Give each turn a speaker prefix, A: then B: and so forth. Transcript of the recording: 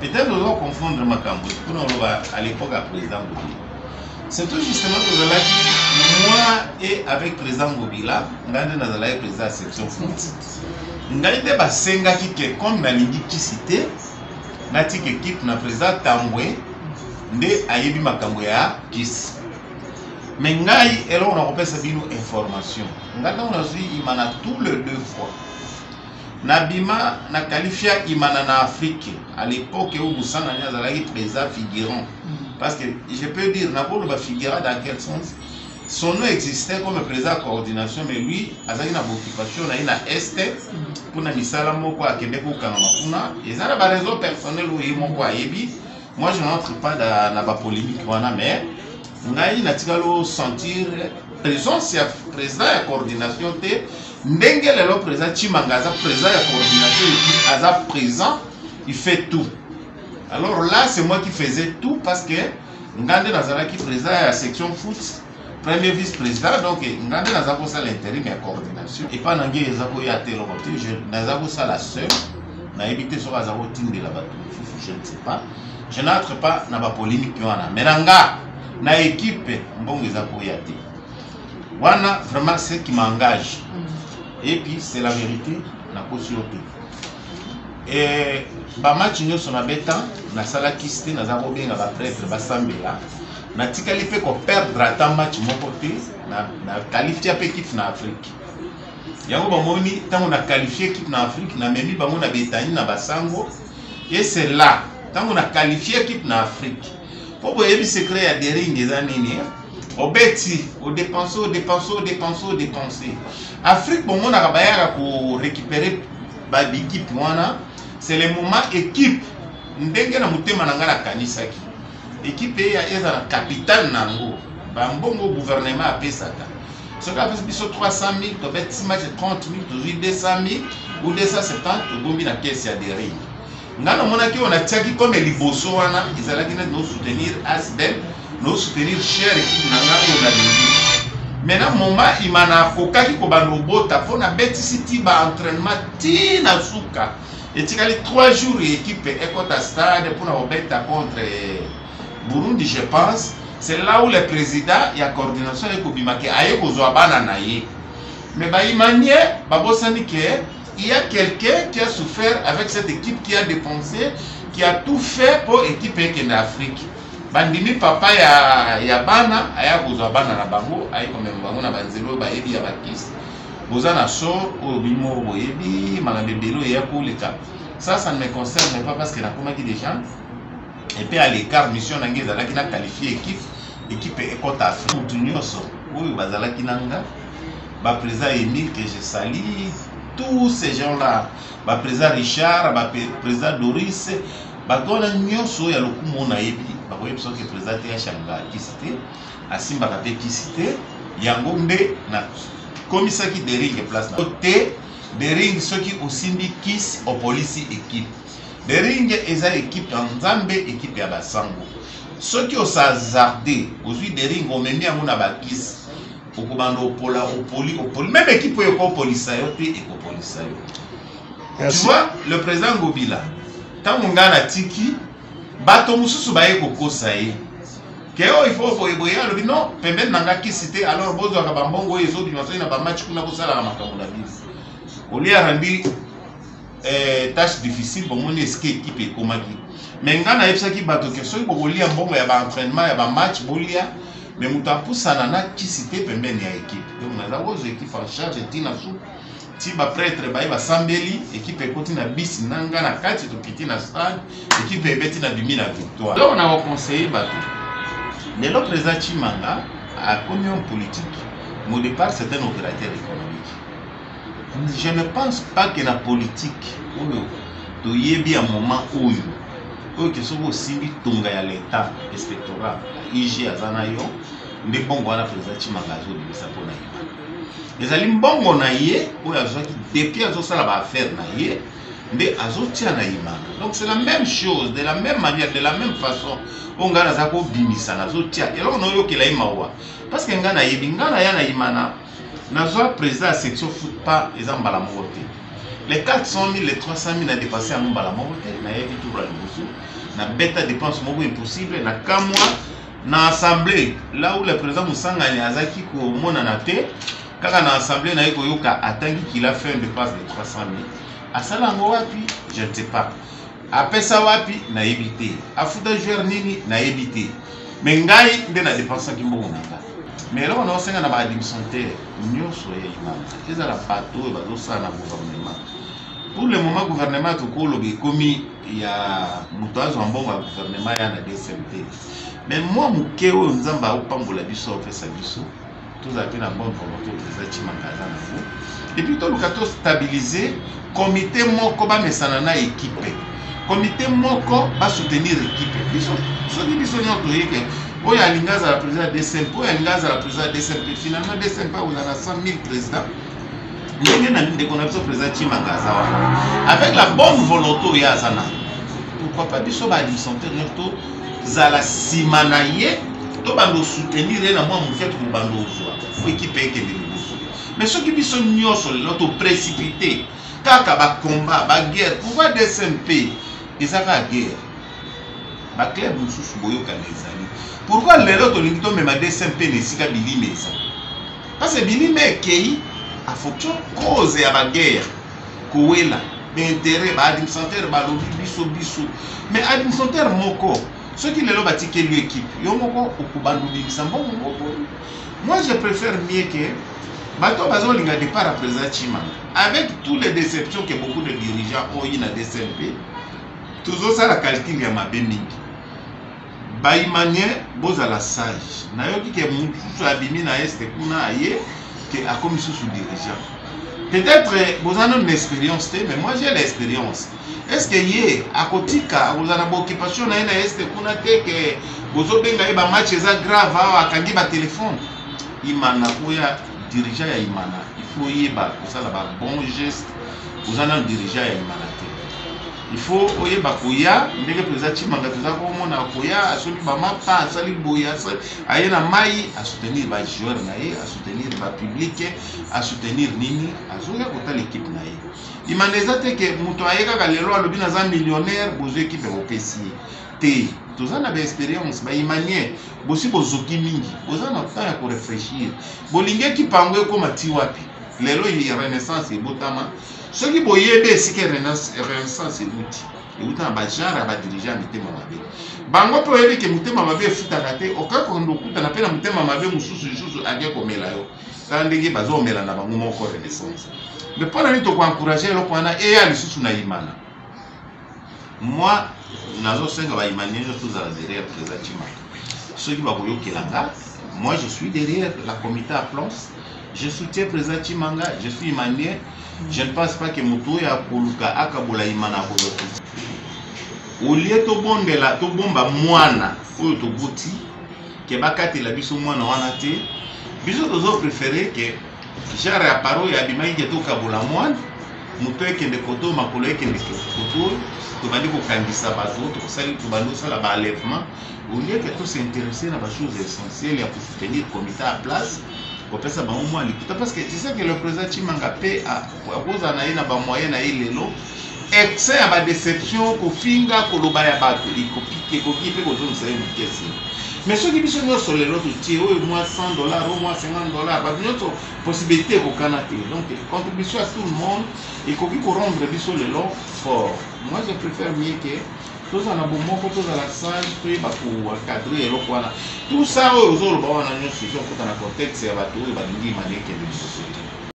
A: peut-être nous allons confondre Makambo pour à l'époque à président Ngobila. C'est tout justement que moi et avec président Ngobila, nous avons président de la section foot. Nous avons senga qui comme na lingi qui cité, nati équipe na président Tambwe, nde ayebi Makambo ya kis. Mais ngai elo on a repéré ça bino information. Ngata on a suivi imana tous les 2 fois. Nabima na qualifié imana na Afrique à l'époque où Moussana Niazalaki président figurant. Parce que je peux dire Napolo va figurant dans quel sens. Son nom existait comme président de coordination, mais lui, azali na occupation na est pour na misala moko à Québec ou Kanamapuna. Et ça a des raisons personnelles où il moko ayebi. Moi je n'entre pas dans la polémique mais ngai natikalo sentir présence ya président ya coordination te ndenge lelo président Chimanga za président ya coordination et aza présent il fait tout. Alors là c'est moi qui faisais tout parce que ngande nazalaki président ya section foot premier vice-président donc ngande nazako ça l'intérim ya coordination et pas nangi ezako ya telo côté je nazako ça la seule na éviter sur azako tindela bato je ne sais pas je n'entre pas dans la polémique wana mais nanga na équipe mbongo ezako ya te wana vraiment c'est qui m'engage et puis c'est la vérité na kosiote et ba match nyonso na beta na sala kiste na zako benga ba prêtre ba sambela na tikali pe ko perdre ata match moko te na qualifier pe équipe na Afrique yango ba moni tango na qualifier équipe na Afrique na memi bango na betani na basango et c'est là tango na qualifier équipe na Afrique pour boyer bi secret ya derrière des années au beti au dépenser Afrique bon on a bayaka pour récupérer ba équipe wana c'est le moment équipe ndenge na mutema nanga na kanisaki équipe ya eza na capitale nango ba mbongo gouvernement a pesaka ce qu'a fait biso 300 000 to bet match 30 000 to 200 000 ou 270 to bombi na caisse ya derrière ngana mona ki on a tiaki comme liboso wana izalaki na no soutenir Asbel no soutenir cher équipe nanga on a dit maintenant moment imana kokaki ko bando bota pona bet city ba entraînement tina suka et tikali 3 jours équipe ekota stade pour na obeta contre Burundi je pense c'est là où le président y a coordination et kobimake aye kozwa bana na ye mais ba imanie ba bosani ke il y a quelqu'un qui a souffert avec cette équipe qui a dépensé qui a tout fait pour équipe en Afrique bandimi papa ya bana aya kozwa bana na bango aye comme bango na banzelo ba yebi ya bakis bozana so o bimo boyebi malabebelo ya koleka ça ne me concerne pas parce que na komaki déjà et puis à l'écart mission nangi ezalaki na qualifier équipe ekota Afrique nyonso oyo bazalaki nanga ba président Emile que je salue tous ces gens là ba président Richard ba président Doris ba gona nyonso ya lokumu na yebi ba koyebi so que président ya Shanga kisite asimba ka pe kisite yango nde na komisaki de ring place na côté de ring ceux qui osimbi kis au police équipe de ring eza équipe en Nzambe équipe ya basango ceux qui ont hasardé aujourd'hui de ring omemi yango na bakis okobanda opola opoli même équipe oyo ko polisa yo te eko polisa yo tu vois le président Ngobila tango ngana tiki bato mususu baye kokosa ye ke o il faut boyeboya alobi non pembeni nanga kisite alors bozwaka bambongo oyo ezobimasa na bamatch kuna kosalaka makambo na bino olia randi tâche difficile pour mon équipe et komaki mais ngana yebisaki bato ke soki bokolia mbongo ya baentraînement ya bamatch bolia mais muta pusana na kisite pembeni ya équipe donc naza ozo équipe en charge tina su ti ba prêtre baye basambeli équipe ekoti na bisi nanga na kati topiti na stade équipe ebeti na bimi na victoire donc on a conseillé bato lelo président Chimanga a commis en politique au départ c'est un opérateur économique. Je ne pense pas que la politique ou yebi à moment où que ce aussi tonga ya l'état inspectorat IG azanayo mais bon voilà président Chimanga zo de ça pour na yeba les ali mbongo na ye ou azo qui depuis azo sala ba affaire na ye mais azo tia na yima donc c'est la même chose de la même manière de la même façon on ngana zako bimisa na zo tia et là on yo ke la yima wa parce que ngana yebi ngana ya na yima na Nazwa président de la section foot pas les embala monté. Les 400 000, les 300 000 a dépassé à embala monté. Na yebi tout la bousou. Na bêta dépense moko impossible. Na kamwa na assemblée là où le président Moussanga Niazaki ko mona na te. Kaka na assemblée na yeko yoka atangi qu'il a fait une dépense de 300 000. A salango wapi, je ne sais pas. A pesa wapi na évité. A futa joueur nini na évité. Mais ngai nde na dépense ki mbongo nanga. Mais là on a senga na ba administrateur nyoso ya imam. Eza la bateau bazo sa na gouvernement. Pour le moment gouvernement to ko lobi komi ya mutazo mbongo ya gouvernement ya na DSMT. Mais moi mukeo nzamba opambola biso pesa biso. Tous appellent la bonne volonté de Chimanga. Et puis, tout le cas, stabiliser, comité moko ba mesanana équipe. Comité moko ba soutenir équipe. Ceux qui sont notés, il y a l'ingaza la présidente des SMP, il y a l'ingaza la présidente des SMP. Finalement, des SMP, vous avez 100 000 présidents. Il y a des connexions président Chimanga. Avec la bonne volonté, il y a Zana. Pourquoi pas, biso ba dissentir, zala simanaye. To bando soutenir na moi mon fait pour bando ozoa faut équiper que les bousou mais ceux qui sont nyos l'auto précipité kaka ba combat ba guerre pourquoi des SMP ezaka guerre ba club mususu boyo kanezali pourquoi les autres lingito même des SMP ne sika bilime ça parce que bilime kei a fonction cause ya ba guerre kowela d'intérêt ba administrateur ba lobi biso mais administrateur moko ceux qui le bâti que l'équipe, moi je préfère mieux que bateau bazo linga départ à président Chimanga avec toutes les déceptions que beaucoup de dirigeants ont eu dans DCMP. Toujours ça la calcul ya mabe mingi. Baimanie bozala sage. Na yoki ke mutu abimi na este kuna aye que a commis sous dirigeant. Peut-être vous avez une expérience, mais moi j'ai l'expérience. Est-ce que hier, à Kotika, vous avez une occupation à l'Est, vous avez un match grave à Kangi téléphone? Imana, vous avez un dirigeant à Imana. Il faut y avoir un bon geste. Vous avez un dirigeant à Imana. Il faut que vous ayez un président à soutenir les joueurs, à soutenir le public, à soutenir Nini, à soutenir l'équipe. Il m'a dit que vous êtes millionnaire, vous êtes équipe européenne. Vous avez une expérience, vous avez une manière, vous avez un temps pour réfléchir. Vous avez une équipe comme Tiwapi. Les lois de renaissance et botama. Ceux qui voyaient c'est que renaissance et l'outil. Et vous avez un genre à diriger à Mité Mamabe. Bango peut dire que Mité Mamabe est foutu à la tête. Au cas où on a appelé Mité Mamabe, on sous à dire qu'on met là-haut. Quand on dit qu'on met là-bas, on a encore renaissance. Mais pendant que tu encourager le point là, et à l'issue de l'Imana. Moi, nazo senga ba imani tous derrière président Chimanga. Ceux qui va voyer Kelanga, moi je suis derrière la comité à Plons. Je soutiens président Chimanga, je suis imanien. Je ne pense pas que Moutou ya Koluka akabola imana bozoto. Au lieu to bondela to bomba mwana oyo to boti ke bakati la biso mwana wana te. Biso tozo préférer que genre ya paro ya bimayi to kabola mwana muto ekende koto makolo ekende koto to bandi ko kangisa bazo to sali to bando sala ba enlèvement au lieu que tout s'intéresser à des choses essentielles et pour soutenir le comité à place. Parce que c'est ça que le président Chimanga paie à cause de la moyenne à l'élo. Excès à la déception, qu'au finga, qu'au lobaya bateau, qu'il copie, que aux autres, c'est une question. Mais ceux qui sont sur les autres, au moins $100, au moins $50, il y a une possibilité au Canada. Donc, contribution à tout le monde et qu'on puisse rendre les lots fort. Moi, je préfère mieux que. Tous en abonnement, tous à la salle, pour cadrer tout ça, aux autres, on a une situation dans le contexte, c'est un bateau, il va nous dire qu'il y a des sociétés.